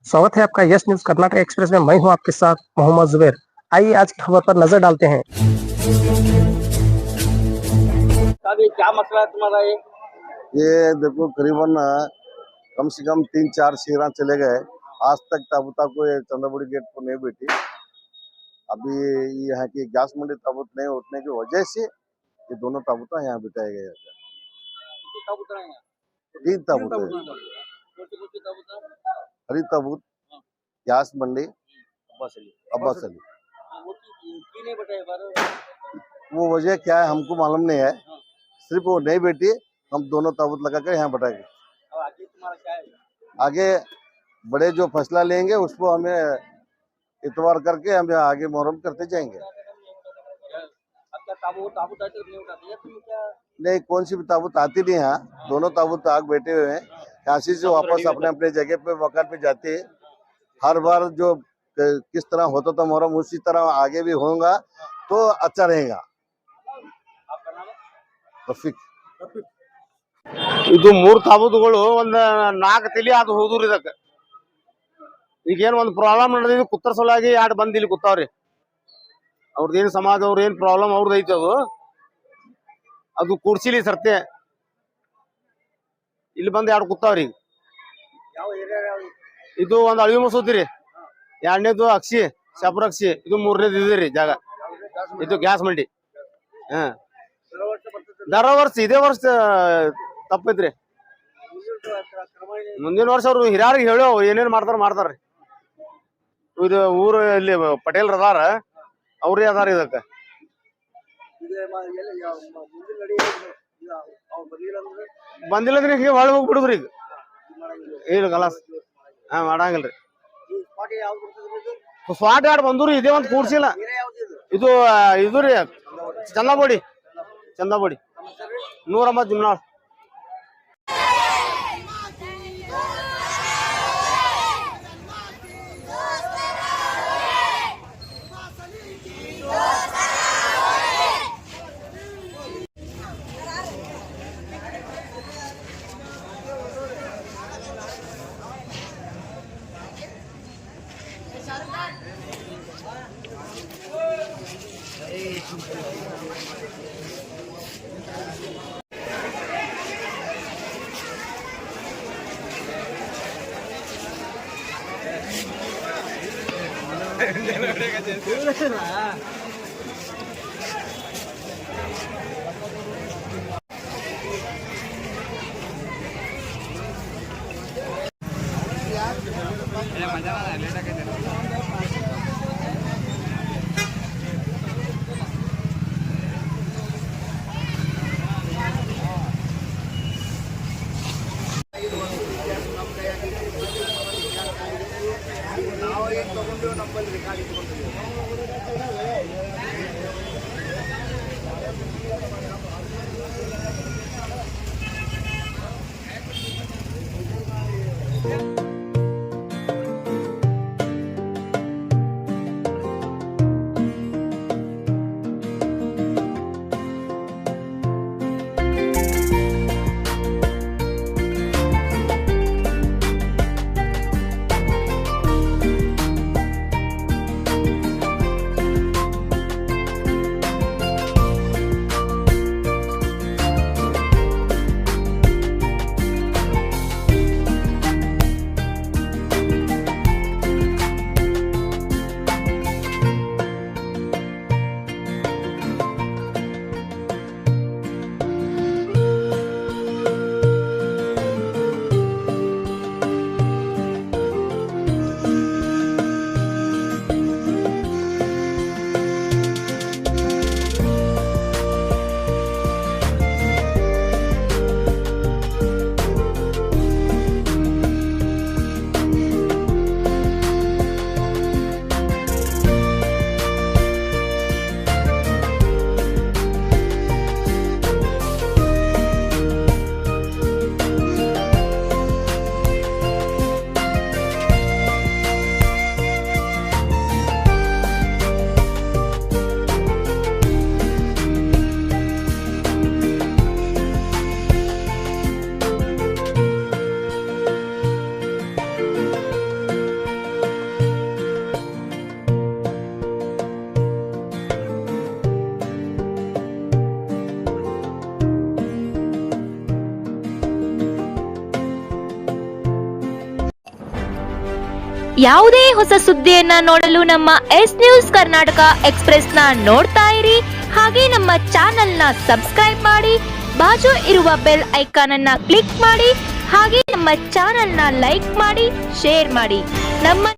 स्वागत है आपका यस न्यूज कर्नाटक एक्सप्रेस में। मैं हूं आपके साथ मोहम्मद जुबैर। आइए आज की खबर पर नजर डालते हैं। साहब ये क्या मसला है तुम्हारा? ये देखो करीबन कम से कम 3-4 शिविर चले गए, आज तक ताबूता को चंद्रबुड़ी गेट को नहीं बैठी। अभी यहाँ की गैस मंडी ताबूत नहीं उठने की वजह से ये दोनों ताबूता यहाँ बिठाए गए। कितने ताबूत हैं यहाँ? 3 ताबूत है। कौन-सी ताबूत है? हरी ताबूत, गैस मंडी, अब्बास अली। वो क्यों नहीं बैठे बार? वो वजह क्या है हमको मालूम नहीं है, सिर्फ वो नहीं बैठी, हम दोनों ताबूत लगाकर यहाँ बैठाएंगे। और आगे तुम्हारा क्या है? आगे बड़े जो फैसला लेंगे उसको हमें इतवार करके हम आगे मुहर्रम करते जाएंगे। अब क्या ताबूत आते नहीं उठाते तुम क्या? नहीं, कौन सी भी ताबूत आती नहीं यहाँ, दोनों ताबूत आग बैठे हुए हैं। काशी से वापस अपने अपने जगह पे वक़्त पे जाते हैं। हर बार जो किस तरह होता था मुहर्रम उसी तरह आगे भी होगा तो अच्छा रहेगा। आपका नाम है? रफीक। ಇದು 3 ತಾಬೂತುಗಳು ಒಂದು 4 ತಲಿ ಅದು ಹೋದ್ರಿ ಇದಕ್ಕೆ ಈಗೇನು ಒಂದು ಪ್ರಾಬ್ಲಮ್ ನಡೆದಿದ್ದು ಕುತ್ತರ ಸಲುವಾಗಿ 2 ಬಂದು ಇಲ್ಲಿ ಕೂತಾವ್ರಿ ಅವ್ರದ್ದೇನು ಸಮಾಜ ಅವ್ರೇನು ಪ್ರಾಬ್ಲಮ್ ಅವ್ರದ್ದು ಐತಿ ಅದು ಕೂಡ್ಸಿಲಿ ಸರ್ತೆ ಇಲ್ಲಿ ಬಂದು 2 ಕೂತಾವ್ರಿ ಯಾವ ಏರಿಯಾ ಯಾವ? ಇದು ಒಂದು ಅಳಿವಿ ಮಸೂದಿ ರೀ, 2ನೇದು ಅಕ್ಷಿ ಶಾಪುರ ಅಕ್ಷಿ, ಇದು 3ನೇದು ಇದೆ ಜಾಗ, ಇದು ಗ್ಯಾಸ್ ಮಂಡಿ. ದರ ವರ್ಷ ಇದೇ ವರ್ಷ ತಪ್ಪೈತ್ರಿ. ಮುಂದಿನ ವರ್ಷ ಅವ್ರು ಹಿರಿಯರಿಗೆ ಹೇಳೋ ಏನೇನ್ ಮಾಡ್ತಾರ್ರಿ. ಇದು ಊರು ಇಲ್ಲಿ ಪಟೇಲ್ ಅದಾರ, ಅವ್ರೇ ಅದಾರ ಇದಕ್ಕ. ಬಂದಿಲ್ಲ ಅಂದ್ರೆ ಹಿಂಗೆ ಹೊಳ ಹೋಗ್ಬಿಡುದ್ರಿ ಈಗ. ಇಲ್ಲ ಕಲಾಸ್ ಮಾಡಂಗಿಲ್ರಿ. ಸ್ಪಾಟ್ 2 ಬಂದ್ರಿ, ಇದೇ ಒಂದು ಕೂಡ್ಸಿಲ್ಲ. ಇದು ರೀ ಚಂದಾಬೋಡಿ ನೂರಮ್ಮ ಜಿಮ್ನಾಳ್. ಯಾವುದೇ ಹೊಸ ಸುದ್ದಿಯನ್ನ ನೋಡಲು ನಮ್ಮ ಎಸ್ ನ್ಯೂಸ್ ಕರ್ನಾಟಕ ಎಕ್ಸ್ಪ್ರೆಸ್ ನ ನೋಡ್ತಾ ಇರಿ. ಹಾಗೆ ನಮ್ಮ ಚಾನೆಲ್ ನ ಸಬ್ಸ್ಕ್ರೈಬ್ ಮಾಡಿ, ಬಾಜು ಇರುವ ಬೆಲ್ ಐಕಾನ್ ಅನ್ನ ಕ್ಲಿಕ್ ಮಾಡಿ. ಹಾಗೆ ನಮ್ಮ ಚಾನೆಲ್ ನ ಲೈಕ್ ಮಾಡಿ, ಶೇರ್ ಮಾಡಿ. ನಮ್ಮ